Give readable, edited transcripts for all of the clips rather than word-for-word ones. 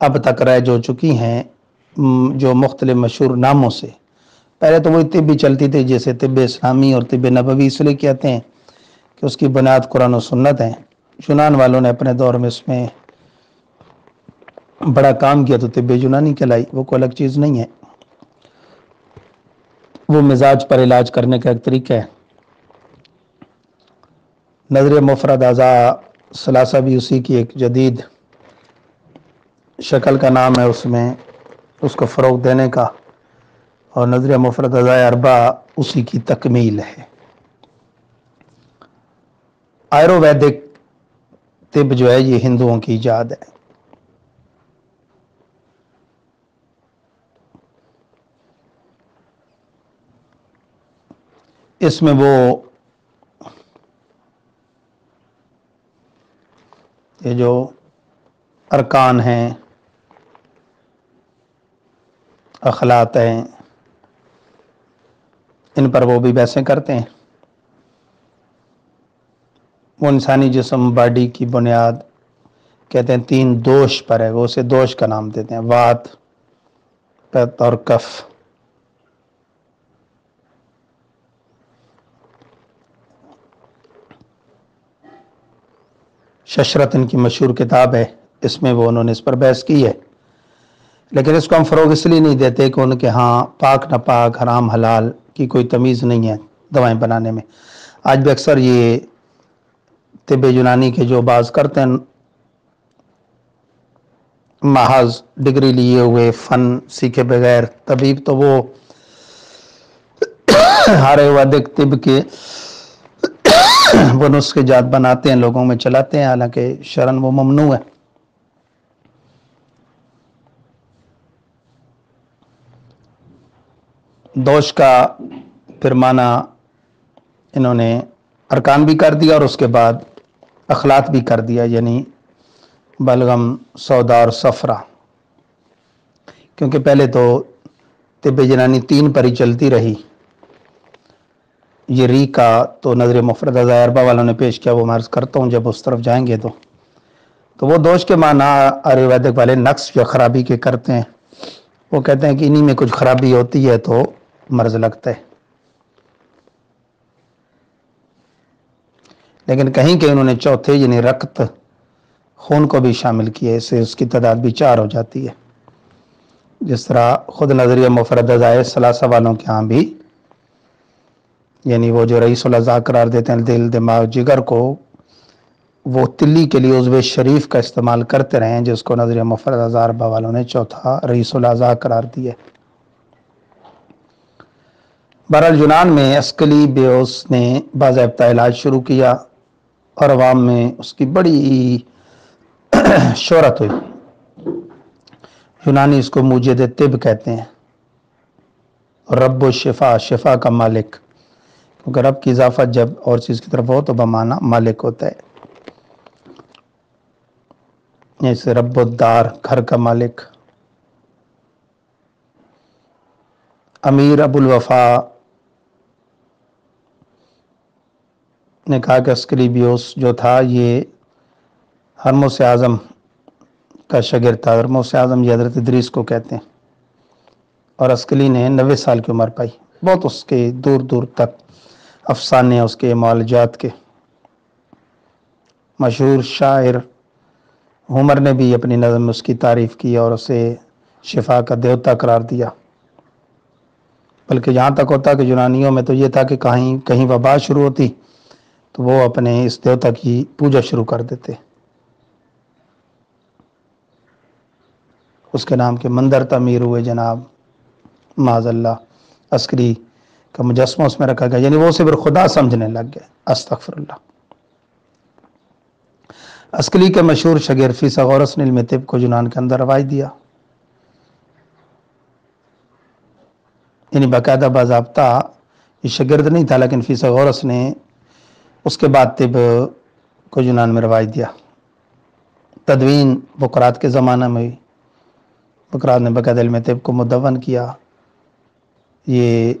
اب تک رہ جو چکی ہیں جو مختلف مشہور ناموں سے. پہلے تو وہ طب بھی چلتی تھی جیسے طب اسلامی اور طب نبوی، اس لیے کہتے ہیں کہ اس کی بنیاد قرآن و سنت ہیں. یونان والوں نے اپنے دور میں اس میں بڑا کام کیا تو طب یونانی کہلائی، وہ کوئی الگ چیز نہیں ہے، وہ مزاج پر علاج کرنے کا ایک طریقہ ہے. نظریہ مفرد اعضاء ثلاثہ بھی اسی کی ایک جدید شکل کا نام ہے، اس میں اس کو فروغ دینے کا، اور نظریہ مفرد اعضاء اربعہ اسی کی تکمیل ہے. آیورویدک طب جو ہے یہ ہندوؤں کی ایجاد ہے. اس میں وہ یہ جو ارکان ہیں، اخلاق ہیں، ان پر وہ بھی بحثیں کرتے ہیں. وہ انسانی جسم باڈی کی بنیاد کہتے ہیں 3 دوش پر ہے، وہ اسے دوش کا نام دیتے ہیں، وات، پت اور کف. ششرت ان کی مشہور کتاب ہے، اس میں وہ انہوں نے اس پر بحث کی ہے. لیکن اس کو ہم فروغ اس لیے نہیں دیتے کہ ان کے ہاں پاک ناپاک حرام حلال کی کوئی تمیز نہیں ہے دوائیں بنانے میں. آج بھی اکثر یہ طب یونانی کے جو بعض کرتے ہیں محض ڈگری لیے ہوئے، فن سیکھے بغیر طبیب، تو وہ آیورویدک طب کے وہ نسخے جات بناتے ہیں، لوگوں میں چلاتے ہیں، حالانکہ شرعاً وہ ممنوع ہے. دوش کا پھر معنی انہوں نے ارکان بھی کر دیا اور اس کے بعد اخلاط بھی کر دیا، یعنی بلغم، سودا اور صفرا. کیونکہ پہلے تو طب یونانی 3 پر ہی چلتی رہی. یہ ری کا تو نظریہ مفرد اعضاء اربعہ والوں نے پیش کیا، وہ میں عرض کرتا ہوں جب اس طرف جائیں گے. تو وہ دوش کے معنی آیورویدک والے نقص یا خرابی کے کرتے ہیں. وہ کہتے ہیں کہ انہی میں کچھ خرابی ہوتی ہے تو مرض لگتا ہے. لیکن کہیں کہ انہوں نے چوتھے یعنی رکت، خون کو بھی شامل کیا، اس سے اس کی تعداد بھی 4 ہو جاتی ہے. جس طرح خود نظریہ مفرد اعضاء ثلاثہ والوں کے ہاں بھی، یعنی وہ جو رئیس الاعضاء قرار دیتے ہیں دل، دماغ، جگر کو، وہ تلی کے لیے عضو شریف کا استعمال کرتے رہے ہیں، جس کو نظریہ مفرد اعضاء اربعہ والوں نے چوتھا رئیس الاعضاء قرار دیا. بہرحال یونان میں اسکلیپیوس نے باضابطہ علاج شروع کیا اور عوام میں اس کی بڑی شہرت ہوئی. یونانی اس کو موجد طب کہتے ہیں، رب الشفا، شفا کا مالک، کیونکہ رب کی اضافت جب اور چیز کی طرف ہو تو بمعنی مالک ہوتا ہے. جیسے رب الدار، گھر کا مالک. امیر ابو الوفا نے کہا کہ اسکلیپیوس جو تھا یہ ہرمس اعظم کا شاگرد تھا. ہرمس اعظم یہ حضرت ادریس کو کہتے ہیں، اور اسکلی نے 90 سال کی عمر پائی. بہت اس کے دور دور تک افسانے اس کے معالجات کے. مشہور شاعر ہومر نے بھی اپنی نظم میں اس کی تعریف کی اور اسے شفا کا دیوتا قرار دیا. بلکہ یہاں تک ہوتا کہ یونانیوں میں تو یہ تھا کہ کہیں وبا شروع ہوتی تو وہ اپنے اس دیوتا کی پوجا شروع کر دیتے. اس کے نام کے مندر تعمیر ہوئے جناب، معاذ اللہ. عسکری کا مجسمہ اس میں رکھا گیا، یعنی وہ صرف خدا سمجھنے لگ گئے. استغفر اللہ. اسکلی کے مشہور شاگرد فیثاغورس نے علم طب کو یونان کے اندر رواج دیا، یعنی باقاعدہ باضابطہ یہ شاگرد نہیں تھا، لیکن فیثاغورس نے اس کے بعد طب کو یونان میں رواج دیا. تدوین بقراط کے زمانہ میں ہوئی. بقراط نے باقاعدہ علم طب کو مدون کیا. یہ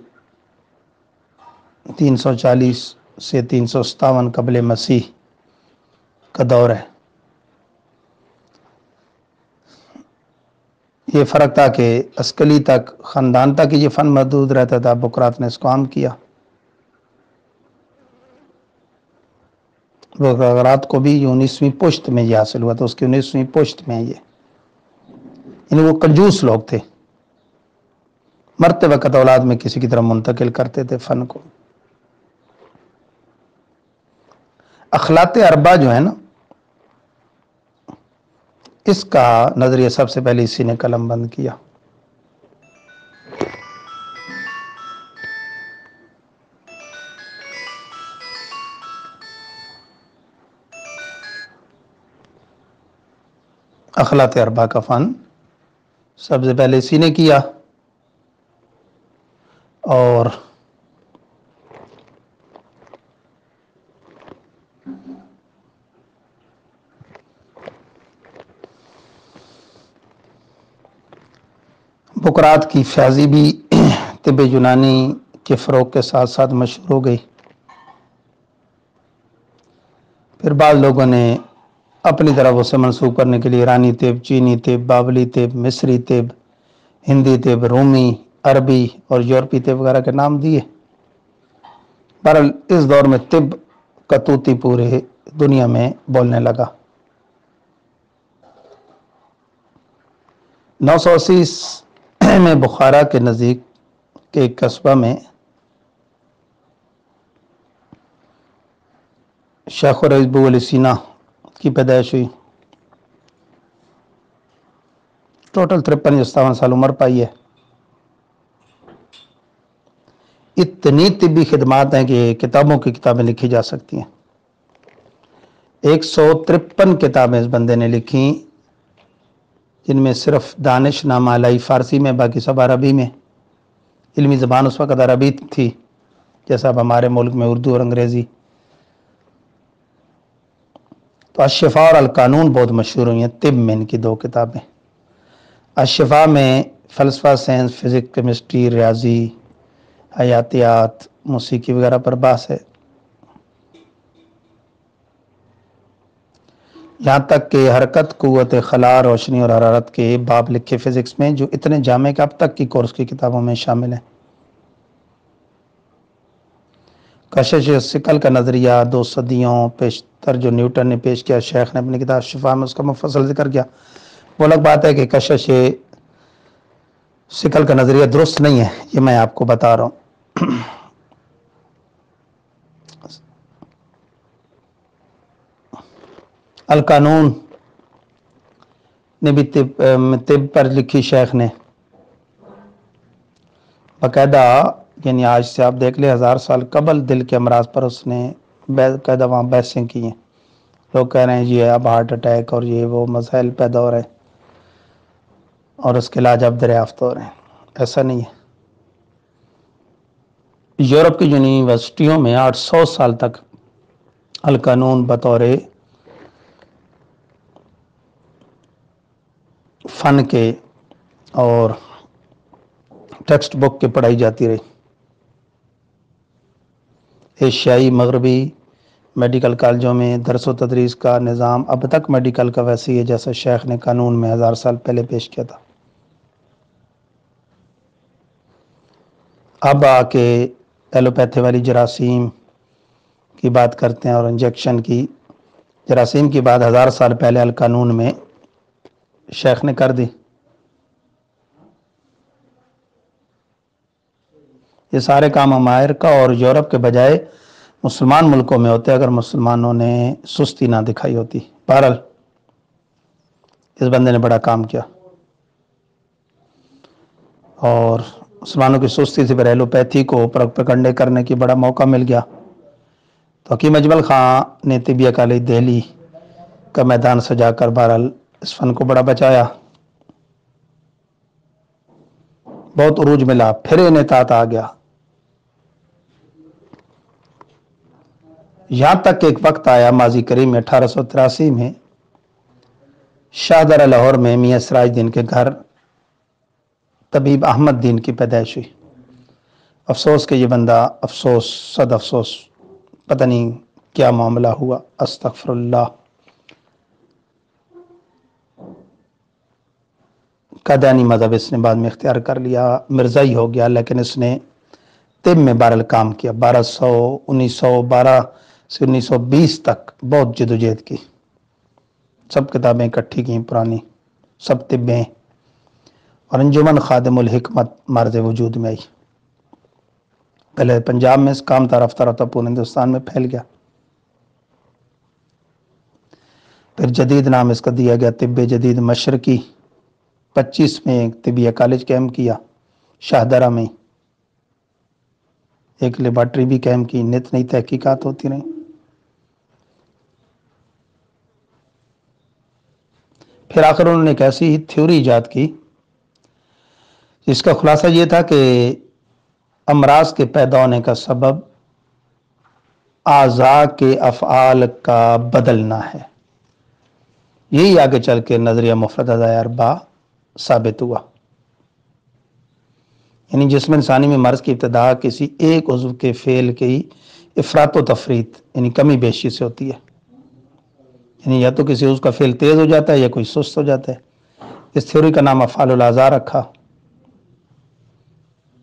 340 سے 357 قبل مسیح کا دور ہے. یہ فرق تھا کہ اسکلی تک، خاندان تک یہ فن محدود رہتا تھا، بقراط نے اس کو عام کیا۔ بقراط کو بھی 19ویں پشت میں یہ حاصل ہوا، تو اس کی 19ویں پشت میں یہ، یعنی وہ کنجوس لوگ تھے، مرتے وقت اولاد میں کسی کی طرف منتقل کرتے تھے فن کو۔ اخلاط اربع جو ہے نا، اس کا نظریہ سب سے پہلے اسی نے قلم بند کیا۔ اخلاط اربع کا فن سب سے پہلے اسی نے کیا، اور بقراط کی فیاضی بھی طب یونانی کے فروغ کے ساتھ ساتھ مشہور ہو گئی۔ پھر بعض لوگوں نے اپنی طرف اسے منسوخ کرنے کے لیے ایرانی طب، چینی طب، بابلی طب، مصری طب، ہندی طب، رومی، عربی اور یورپی طب وغیرہ کے نام دیے۔ بہرحال اس دور میں طب کا طوطی پورے دنیا میں بولنے لگا۔ 980 میں بخارا کے نزدیک کے ایک قصبہ میں شیخ ابو علی سینا کی پیدائش ہوئی۔ ٹوٹل 53 یا 57 سال عمر پائی ہے۔ اتنی طبی خدمات ہیں کہ کتابوں کی کتابیں لکھی جا سکتی ہیں۔ 153 کتابیں اس بندے نے لکھی، جن میں صرف دانش نامہ علائی فارسی میں، باقی سب عربی میں۔ علمی زبان اس وقت عربی تھی، جیسا اب ہمارے ملک میں اردو اور انگریزی۔ تو الشفا اور القانون بہت مشہور ہوئی ہیں طب میں ان کی 2 کتابیں۔ الشفا میں فلسفہ، سائنس، فزکس، کیمسٹری، ریاضی، حیاتیات، موسیقی وغیرہ پر بحث ہے۔ یہاں تک کہ حرکت، قوت خلا، روشنی اور حرارت کے باب لکھے فزکس میں، جو اتنے جامع کہ اب تک کی کورس کی کتابوں میں شامل ہیں۔ کشش ثقل کا نظریہ 2 صدیوں پیشتر جو نیوٹن نے پیش کیا، شیخ نے اپنی کتاب شفا میں اس کا مفصل ذکر کیا۔ وہ الگ بات ہے کہ کشش ثقل کا نظریہ درست نہیں ہے، یہ میں آپ کو بتا رہا ہوں۔ القانون نے بھی طب پر لکھی شیخ نے، باقاعدہ، یعنی آج سے آپ دیکھ لیں 1000 سال قبل دل کے امراض پر اس نے باقاعدہ وہاں بحثیں کی ہیں۔ لوگ کہہ رہے ہیں جی اب ہارٹ اٹیک اور یہ وہ مسائل پیدا ہو رہے ہیں اور اس کے علاج اب دریافت ہو رہے ہیں، ایسا نہیں ہے۔ یورپ کی یونیورسٹیوں میں 800 سال تک القانون بطور فن کے اور ٹیکسٹ بک کے پڑھائی جاتی رہی۔ ایشیائی مغربی میڈیکل کالجوں میں درس و تدریس کا نظام اب تک میڈیکل کا ویسے ہی ہے جیسا شیخ نے قانون میں 1000 سال پہلے پیش کیا تھا۔ اب آ کے ایلوپیتھی والی جراثیم کی بات کرتے ہیں اور انجیکشن کی۔ جراثیم کی بات 1000 سال پہلے القانون میں شیخ نے کر دی۔ یہ سارے کام امریکہ اور یورپ کے بجائے مسلمان ملکوں میں ہوتے اگر مسلمانوں نے سستی نہ دکھائی ہوتی۔ بہرحال اس بندے نے بڑا کام کیا اور مسلمانوں کی سستی سے پھر ایلوپیتھی کو پروپیگنڈے کرنے کی بڑا موقع مل گیا۔ تو حکیم اجمل خان نے طبیہ کالج دہلی کا میدان سجا کر بہرحال اس فن کو بڑا بچایا، بہت عروج ملا، پھر انحطاط آ گیا۔ یہاں تک کہ ایک وقت آیا ماضی قریب میں 1883 میں شاہدرہ لاہور میں میاں سراج الدین کے گھر طبیب احمد دین کی پیدائش ہوئی۔ افسوس کہ یہ بندہ، افسوس صد افسوس، پتہ نہیں کیا معاملہ ہوا، استغفر اللہ۔ قادیانی مذہب اس نے بعد میں اختیار کر لیا، مرزائی ہو گیا، لیکن اس نے طب میں بہرحال کام کیا۔ 1912 سے 1920 تک بہت جدوجہد کی، سب کتابیں اکٹھی کی پرانی، سب طبیں، اور انجمن خادم الحکمت مرز وجود میں آئی۔ پہلے پنجاب میں اس کام تھا، رفتہ رفتہ پورے ہندوستان میں پھیل گیا۔ پھر جدید نام اس کا دیا گیا طب جدید مشرقی۔ 25 میں ایک طبیہ کالج قائم کیا شاہدرہ میں، ایک لیبارٹری بھی قائم کی، نت نئی تحقیقات ہوتی رہیں۔ پھر آخر انہوں نے ایک ایسی تھیوری ایجاد کی جس کا خلاصہ یہ تھا کہ امراض کے پیدا ہونے کا سبب اعضاء کے افعال کا بدلنا ہے۔ یہی آگے چل کے نظریہ مفردہ اربعہ ثابت ہوا، یعنی جسم انسانی میں مرض کی ابتدا کسی ایک عضو کے فعل کی افراط و تفریط یعنی کمی بیشی سے ہوتی ہے، یعنی یا تو کسی عضو کا فعل تیز ہو جاتا ہے یا کوئی سست ہو جاتا ہے۔ اس تھیوری کا نام افعال الاعضاء رکھا۔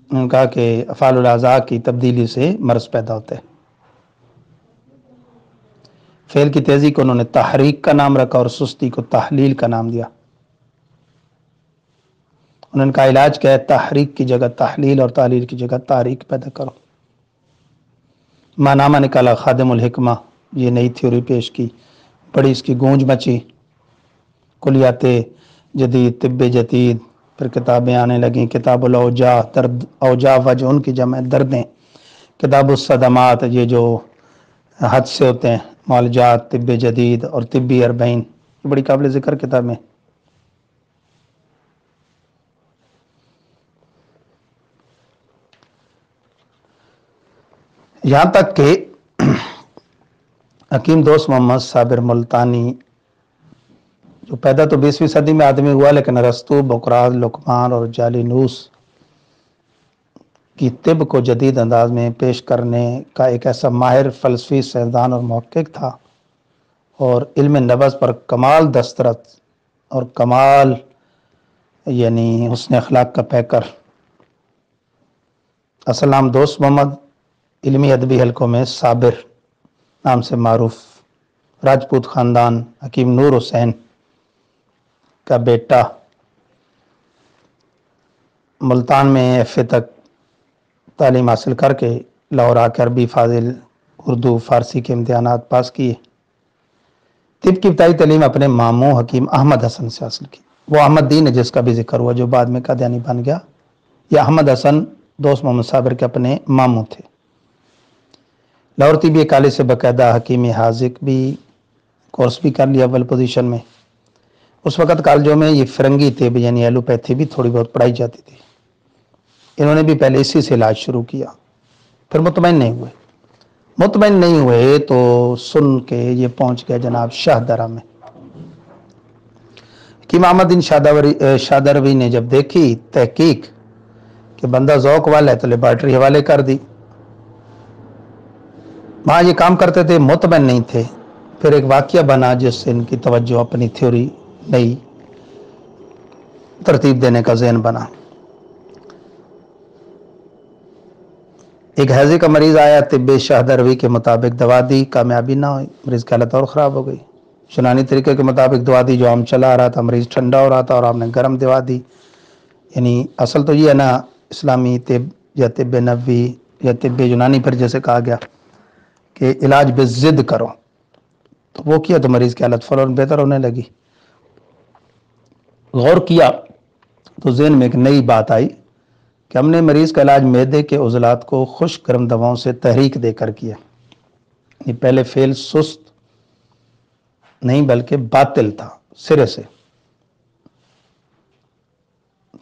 انہوں نے کہا کہ افعال الاعضاء کی تبدیلی سے مرض پیدا ہوتا ہے۔ فعل کی تیزی کو انہوں نے تحریک کا نام رکھا اور سستی کو تحلیل کا نام دیا۔ انہوں نے کہا علاج کیا ہے؟ تحریک کی جگہ تحلیل اور تحلیل کی جگہ تحریک پیدا کرو۔ ماہنامہ نکالا خادم الحکمہ، یہ نئی تھیوری پیش کی، بڑی اس کی گونج مچی، کلیات جدید، طب جدید، پھر کتابیں آنے لگیں، کتاب الاوجاع، درد اوجاع وجہ ان کی جمع دردیں، کتاب الصدمات، یہ جو حادثے ہوتے ہیں، معالجات، طب جدید اور طبی اربعین، یہ بڑی قابل ذکر کتابیں۔ یہاں تک کہ حکیم دوست محمد صابر ملتانی، جو پیدا تو 20ویں صدی میں آدمی ہوا، لیکن ارسطو، بقراط، لقمان اور جالینوس کی طب کو جدید انداز میں پیش کرنے کا ایک ایسا ماہر فلسفی، سائنسدان اور محقق تھا، اور علم نبض پر کمال دسترس اور کمال یعنی حسن اخلاق کا پیکر۔ اصل نام دوست محمد، علمی ادبی حلقوں میں صابر نام سے معروف، راجپوت خاندان، حکیم نور حسین کا بیٹا، ملتان میں ایف اے تک تعلیم حاصل کر کے لاہور آ کے عربی، فاضل، اردو، فارسی کے امتحانات پاس کیے۔ طب کی ابتدائی تعلیم اپنے ماموں حکیم احمد حسن سے حاصل کی۔ وہ احمد دین ہے جس کا بھی ذکر ہوا، جو بعد میں قادیانی بن گیا۔ یہ احمد حسن دوست محمد صابر کے اپنے ماموں تھے۔ لاہور طبی کالج سے باقاعدہ حکیم حاذق بھی کورس بھی کر لیا اول پوزیشن میں۔ اس وقت کالجوں میں یہ فرنگی طب یعنی ایلوپیتھی بھی تھوڑی بہت پڑھائی جاتی تھی۔ انہوں نے بھی پہلے اسی سے علاج شروع کیا، پھر مطمئن نہیں ہوئے تو سن کے یہ پہنچ گئے جناب شاہدرہ میں۔ حکیم احمد بن شادروی نے جب دیکھی تحقیق کہ بندہ ذوق والا ہے تو لیبارٹری حوالے کر دی۔ وہاں یہ کام کرتے تھے، مطمئن نہیں تھے۔ پھر ایک واقعہ بنا جس سے ان کی توجہ اپنی تھیوری نئی ترتیب دینے کا ذہن بنا۔ ایک ہیضے کا مریض آیا، طب شاہدروی کے مطابق دوا دی، کامیابی نہ ہوئی، مریض کی حالت اور خراب ہو گئی۔ یونانی طریقے کے مطابق دوا دی، جو عام چلا آ رہا تھا، مریض ٹھنڈا ہو رہا تھا اور آپ نے گرم دوا دی۔ یعنی اصل تو یہ ہے نا، اسلامی طب یا طب نبوی یا طب یونانی پر جیسے کہا گیا کہ علاج بضد کرو، تو وہ کیا تو مریض کی حالت فوراً بہتر ہونے لگی۔ غور کیا تو ذہن میں ایک نئی بات آئی کہ ہم نے مریض کا علاج معدے کے عضلات کو خشک گرم دواؤں سے تحریک دے کر کیا۔ یہ پہلے فعل سست نہیں بلکہ باطل تھا، سرے سے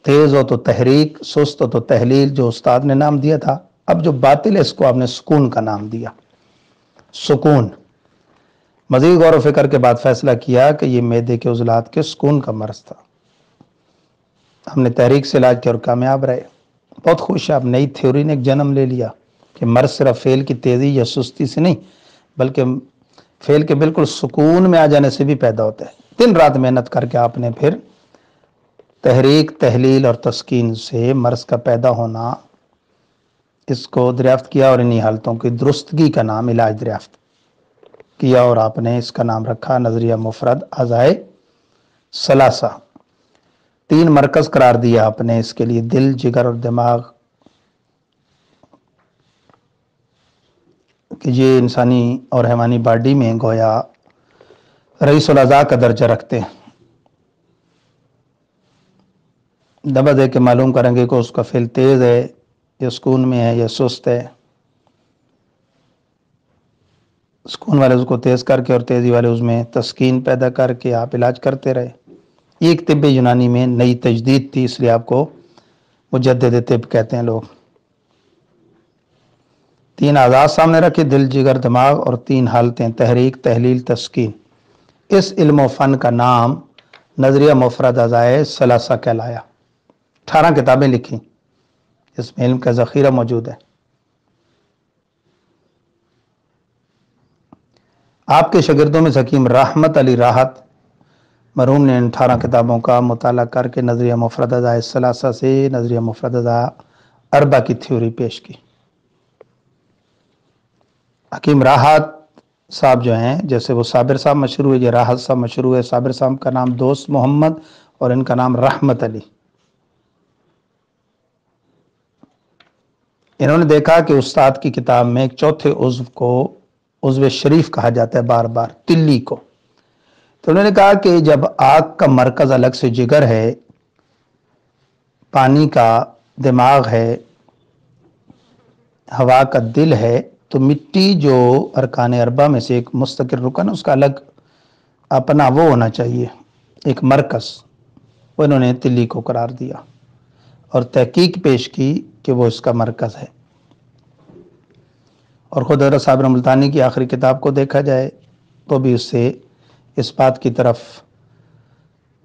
تیز ہو تو تحریک، سست ہو تو تحلیل، جو استاد نے نام دیا تھا۔ اب جو باطل ہے اس کو آپ نے سکون کا نام دیا، سکون۔ مزید غور و فکر کے بعد فیصلہ کیا کہ یہ معدے کے عضلات کے سکون کا مرض تھا۔ ہم نے تحریک سے علاج کیا اور کامیاب رہے۔ بہت خوش ہے، اب نئی تھیوری نے ایک جنم لے لیا کہ مرض صرف فعل کی تیزی یا سستی سے نہیں بلکہ فعل کے بالکل سکون میں آ جانے سے بھی پیدا ہوتا ہے۔ دن رات محنت کر کے آپ نے پھر تحریک، تحلیل اور تسکین سے مرض کا پیدا ہونا، اس کو دریافت کیا اور انہی حالتوں کی درستگی کا نام علاج دریافت کیا، اور آپ نے اس کا نام رکھا نظریہ مفرد اعضائے ثلاثہ۔ 3 مرکز قرار دیا آپ نے اس کے لیے، دل، جگر اور دماغ، کہ یہ انسانی اور حیوانی باڈی میں گویا رئیس الاعضاء کا درجہ رکھتے ہیں۔ دبا دے کے معلوم کریں گے کہ اس کا فعل تیز ہے یا سکون میں ہے یا سست ہے۔ سکون والے اس کو تیز کر کے اور تیزی والے اس میں تسکین پیدا کر کے آپ علاج کرتے رہے۔ یہ ایک طب یونانی میں نئی تجدید تھی، اس لیے آپ کو مجدد طب کہتے ہیں لوگ۔ 3 اعضاء سامنے رکھے، دل، جگر، دماغ، اور 3 حالتیں، تحریک، تحلیل، تسکین۔ اس علم و فن کا نام نظریہ مفرد اعضائے ثلاثہ کہلایا۔ 18 کتابیں لکھی، اس میں علم کا ذخیرہ موجود ہے۔ آپ کے شاگردوں میں حکیم رحمت علی راحت مرحوم نے 18 کتابوں کا مطالعہ کر کے نظریہ مفرد اعضائے ثلاثہ سے نظریہ مفرد اعضاء اربع کی تھیوری پیش کی۔ حکیم راحت صاحب جو ہیں، جیسے وہ صابر صاحب مشہور ہوئے، یہ راحت صاحب مشہور ہوئے۔ صابر صاحب کا نام دوست محمد اور ان کا نام رحمت علی۔ انہوں نے دیکھا کہ استاد کی کتاب میں ایک چوتھے عضو کو عضو شریف کہا جاتا ہے بار بار، تلی کو۔ تو انہوں نے کہا کہ جب آگ کا مرکز الگ سے جگر ہے، پانی کا دماغ ہے، ہوا کا دل ہے، تو مٹی جو ارکان اربع میں سے ایک مستقل رکن، اس کا الگ اپنا وہ ہونا چاہیے، ایک مرکز۔ وہ انہوں نے تلی کو قرار دیا اور تحقیق پیش کی کہ وہ اس کا مرکز ہے۔ اور خود حضرت صابر ملتانی کی آخری کتاب کو دیکھا جائے تو بھی اس سے اس بات کی طرف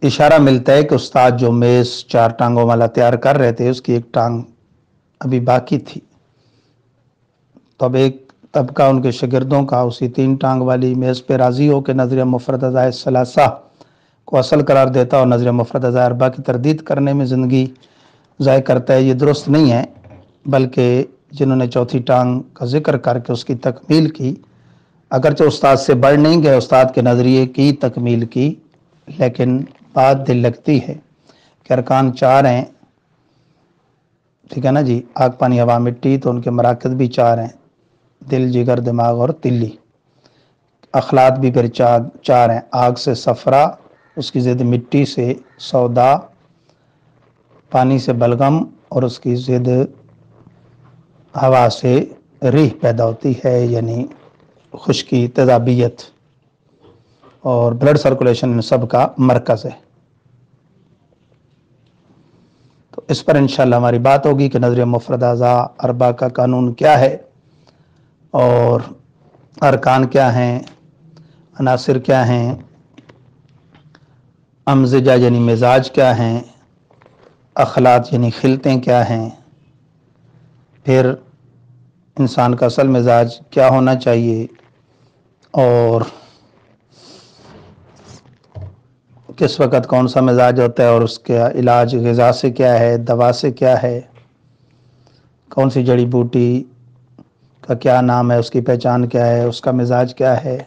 اشارہ ملتا ہے کہ استاد جو میز 4 ٹانگوں والا تیار کر رہے تھے، اس کی ایک ٹانگ ابھی باقی تھی۔ تو اب ایک طبقہ ان کے شاگردوں کا اسی 3 ٹانگ والی میز پہ راضی ہو کے نظریہ مفرد اعضائے ثلاثہ کو اصل قرار دیتا اور نظریہ مفرد اعضائے اربع کی تردید کرنے میں زندگی ضائع کرتا ہے، یہ درست نہیں ہے۔ بلکہ جنہوں نے چوتھی ٹانگ کا ذکر کر کے اس کی تکمیل کی، اگرچہ استاد سے بڑھ نہیں گئے، استاد کے نظریے کی تکمیل کی، لیکن بات دل لگتی ہے کہ ارکان 4 ہیں، ٹھیک ہے نا جی، آگ، پانی، ہوا، مٹی، تو ان کے مراکز بھی 4 ہیں، دل، جگر، دماغ اور تلی۔ اخلاط بھی پھر 4 ہیں، آگ سے صفرا، اس کی ضد مٹی سے سودا، پانی سے بلغم، اور اس کی ضد ہوا سے ریح پیدا ہوتی ہے، یعنی خشکی، تیزابیت، اور بلڈ سرکولیشن ان سب کا مرکز ہے۔ تو اس پر انشاءاللہ ہماری بات ہوگی کہ نظریہ مفرد اعضاء اربع کا قانون کیا ہے، اور ارکان کیا ہیں، عناصر کیا ہیں، امزجہ یعنی مزاج کیا ہیں، اخلاط یعنی خلطیں کیا ہیں، پھر انسان کا اصل مزاج کیا ہونا چاہیے، اور کس وقت کون سا مزاج ہوتا ہے، اور اس کا علاج غذا سے کیا ہے، دوا سے کیا ہے، کون سی جڑی بوٹی کا کیا نام ہے، اس کی پہچان کیا ہے، اس کا مزاج کیا ہے،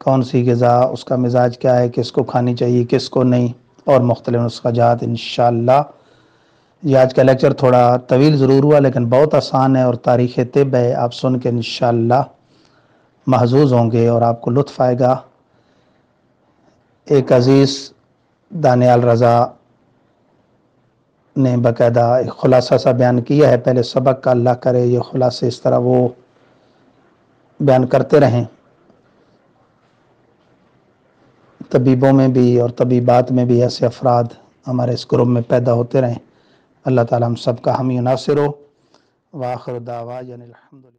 کون سی غذا اس کا مزاج کیا ہے، کس کو کھانی چاہیے کس کو نہیں، اور مختلف نسخہ جات۔ انشاءاللہ یہ آج کا لیکچر تھوڑا طویل ضرور ہوا، لیکن بہت آسان ہے اور تاریخ طب ہے، آپ سن کے انشاءاللہ محظوظ ہوں گے اور آپ کو لطف آئے گا۔ ایک عزیز دانیال رضا نے باقاعدہ ایک خلاصہ سا بیان کیا ہے پہلے سبق کا، اللہ کرے یہ خلاصے اس طرح وہ بیان کرتے رہیں، طبیبوں میں بھی اور طبیبات میں بھی ایسے افراد ہمارے اس گروپ میں پیدا ہوتے رہیں۔ اللہ تعالیٰ ہم سب کا حامی و ناصر ہو۔ وآخر دعوانا الحمدللہ۔